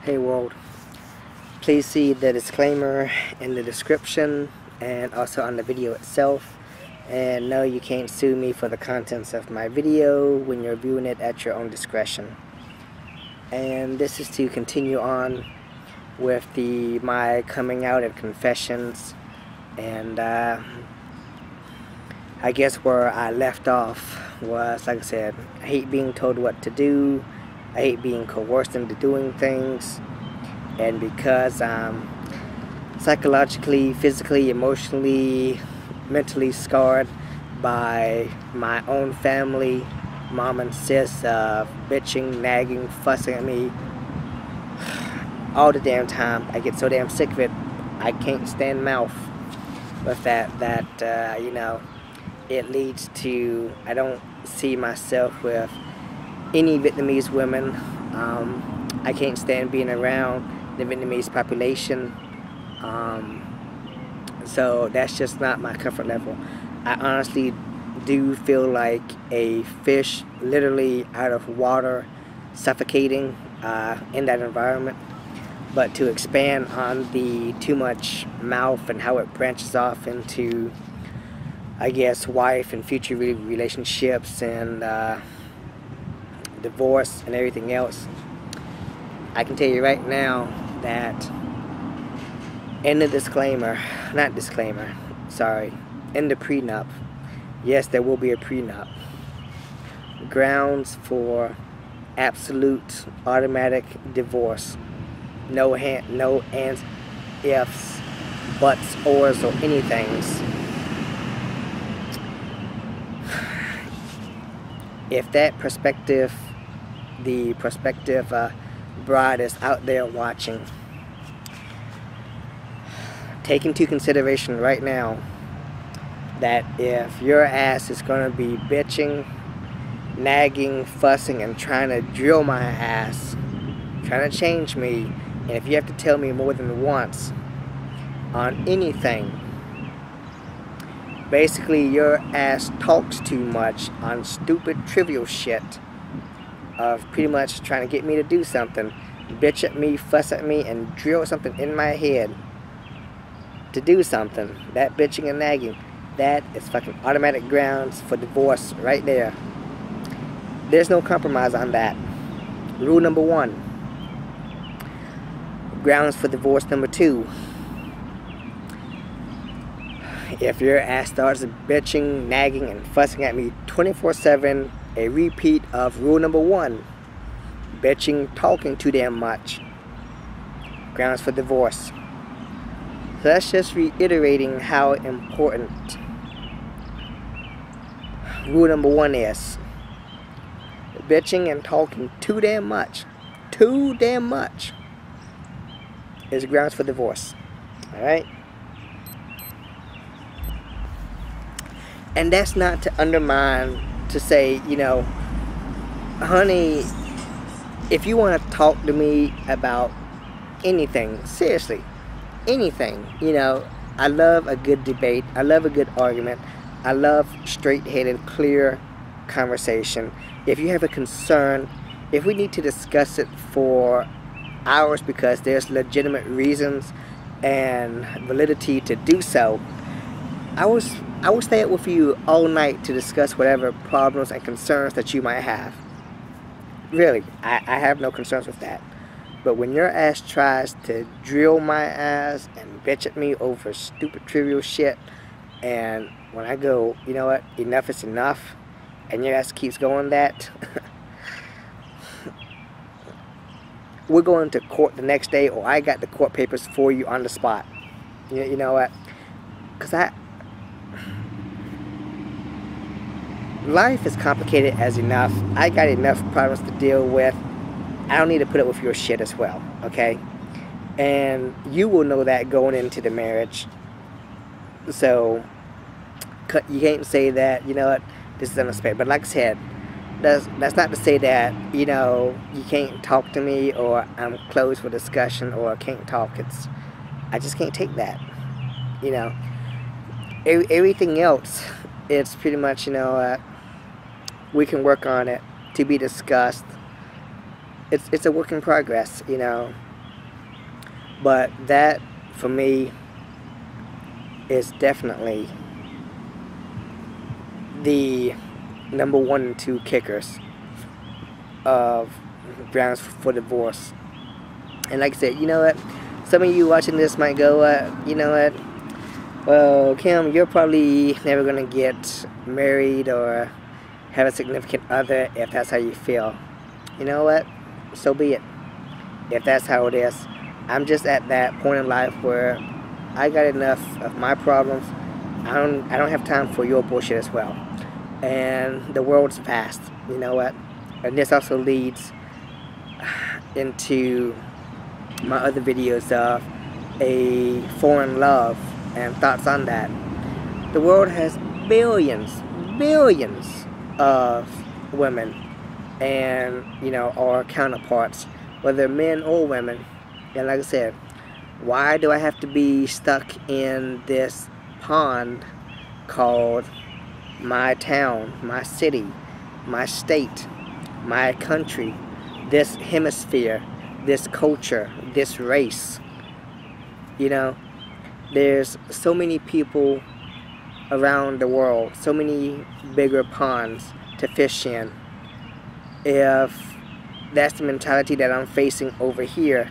Hey world, please see the disclaimer in the description and also on the video itself. And no, you can't sue me for the contents of my video when you're viewing it at your own discretion. And this is to continue on with my coming out and confessions. And I guess where I left off was, like I said, I hate being told what to do. I hate being coerced into doing things, and because I'm psychologically, physically, emotionally, mentally scarred by my own family, mom and sis, bitching, nagging, fussing at me all the damn time. I get so damn sick of it, I can't stand mouth with that, you know, it leads to, I don't see myself with any Vietnamese women. I can't stand being around the Vietnamese population. So that's just not my comfort level. I honestly do feel like a fish literally out of water, suffocating in that environment. But to expand on the too much mouth and how it branches off into, I guess, wife and future relationships and divorce and everything else, I can tell you right now that in the in the prenup, yes, there will be a prenup. Grounds for absolute automatic divorce. No ands, ifs, buts, ors, or anythings. If that perspective, the prospective bride is out there watching, take into consideration right now that if your ass is going to be bitching, nagging, fussing, and trying to drill my ass, trying to change me, and if you have to tell me more than once on anything, basically your ass talks too much on stupid, trivial shit of pretty much trying to get me to do something, bitch at me, fuss at me, and drill something in my head to do something. That bitching and nagging, that is fucking automatic grounds for divorce right there. There's no compromise on that. Rule number 1. Grounds for divorce number 2. If your ass starts bitching, nagging, and fussing at me 24/7, a repeat of rule number 1, bitching, talking too damn much, grounds for divorce. So that's just reiterating how important rule number 1 is. Bitching and talking too damn much is grounds for divorce. Alright? And that's not to undermine, to say, you know, honey, if you want to talk to me about anything, seriously, anything, you know, I love a good debate, I love a good argument, I love straight-headed, clear conversation. If you have a concern, if we need to discuss it for hours because there's legitimate reasons and validity to do so, I will stay up with you all night to discuss whatever problems and concerns that you might have. Really, I have no concerns with that. But when your ass tries to drill my ass and bitch at me over stupid trivial shit, and when I go, you know what, enough is enough, and your ass keeps going that, we're going to court the next day, or I got the court papers for you on the spot. You know what? Because life is complicated as enough. I got enough problems to deal with. I don't need to put up with your shit as well, okay? And you will know that going into the marriage. So you can't say that, you know what, this is unexpected. But like I said, that's not to say that, you know, you can't talk to me, or I'm closed for discussion, or I can't talk. I just can't take that, you know. Everything else, it's pretty much, you know, we can work on it, to be discussed. It's a work in progress, you know. But that, for me, is definitely the number 1 and 2 kickers of grounds for divorce. And like I said, you know what? Some of you watching this might go, you know what? Well, Kim, you're probably never gonna get married or have a significant other if that's how you feel. You know what? So be it. If that's how it is. I'm just at that point in life where I got enough of my problems. I don't have time for your bullshit as well. And the world's vast. You know what? And this also leads into my other videos of a foreign love and thoughts on that. The world has billions of women and, you know, our counterparts, whether men or women. And like I said, why do I have to be stuck in this pond called my town, my city, my state, my country, this hemisphere, this culture, this race? You know, there's so many people around the world, so many bigger ponds to fish in. If that's the mentality that I'm facing over here,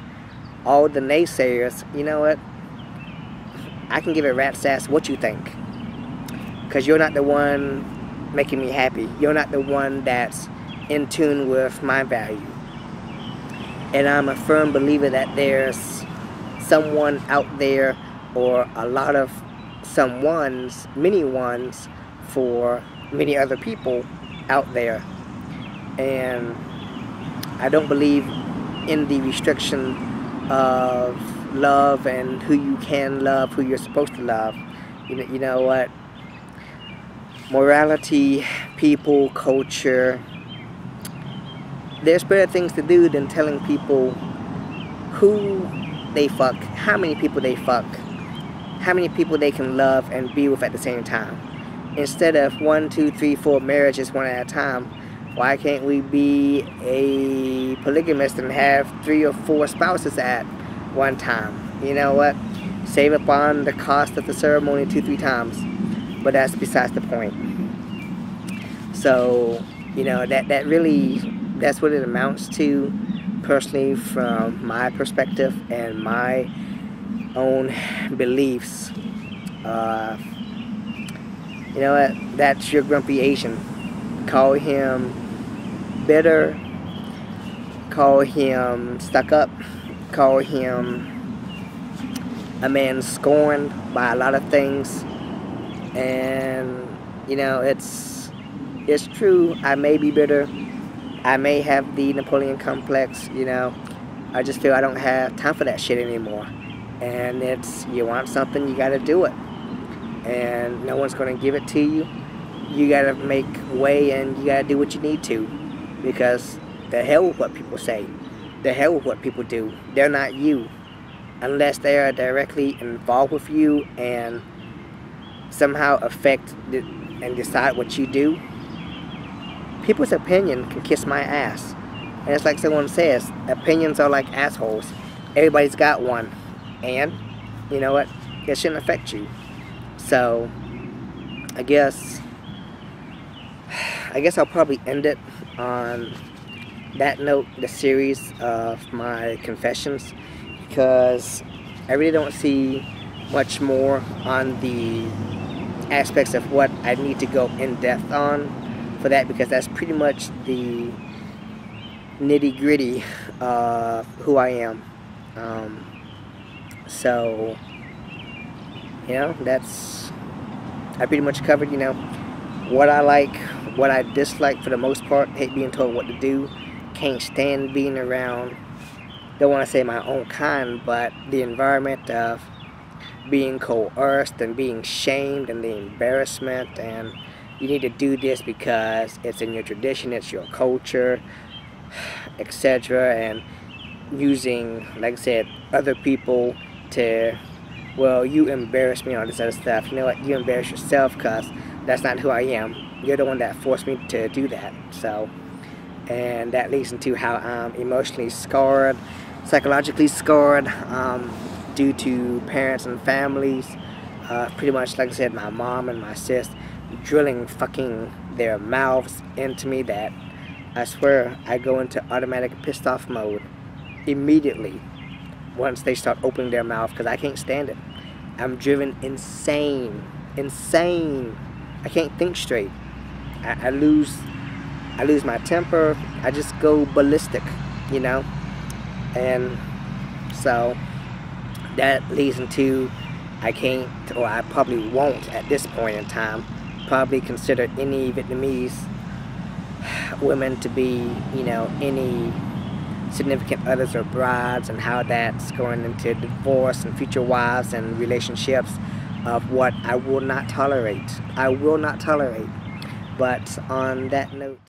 all the naysayers, you know what? I can give a rat's ass what you think. Because you're not the one making me happy. You're not the one that's in tune with my value. And I'm a firm believer that there's someone out there, or a lot of someones, many ones, for many other people out there. And I don't believe in the restriction of love and who you can love, who you're supposed to love. You know what? Morality, people, culture. There's better things to do than telling people who they fuck, how many people they fuck, how many people they can love and be with at the same time. Instead of 1, 2, 3, 4 marriages one at a time, why can't we be a polygamist and have 3 or 4 spouses at one time? You know what? Save up on the cost of the ceremony 2, 3 times. But that's besides the point. So, you know, that really, that's what it amounts to, personally, from my perspective and my own beliefs. You know what? That's your grumpy Asian. Call him bitter, call him stuck up, call him a man scorned by a lot of things. And you know, it's true. I may be bitter, I may have the Napoleon complex. You know, I just feel I don't have time for that shit anymore. And it's, you want something, you gotta do it, and no one's gonna give it to you. You gotta make way, and you gotta do what you need to, because the hell with what people say, the hell with what people do. They're not you unless they are directly involved with you and somehow affect and decide what you do. People's opinion can kiss my ass. And it's like someone says, opinions are like assholes. Everybody's got one. And, you know what? It shouldn't affect you. So, I guess I'll probably end it on that note, the series of my confessions, because I really don't see much more on the aspects of what I need to go in depth on for that, because that's pretty much the nitty-gritty of who I am. So, you know, I pretty much covered, you know, what I like, what I dislike for the most part. Hate being told what to do. Can't stand being around, don't want to say my own kind, but the environment of being coerced and being shamed and the embarrassment, and you need to do this because it's in your tradition, it's your culture, etc. And using, like I said, other people to, well, you embarrass me, all this other stuff. You know what? You embarrass yourself, because that's not who I am. You're the one that forced me to do that. So, and that leads into how I'm emotionally scarred, psychologically scarred, due to parents and families. Pretty much, like I said, my mom and my sis drilling fucking their mouths into me that I swear I go into automatic pissed off mode immediately once they start opening their mouth, because I can't stand it. I'm driven insane. Insane. I can't think straight. I lose my temper. I just go ballistic, you know? And so that leads into I can't, or I probably won't at this point in time, probably consider any Vietnamese women to be, you know, any significant others or brides, and how that's going into divorce and future wives and relationships of what I will not tolerate. I will not tolerate. But on that note,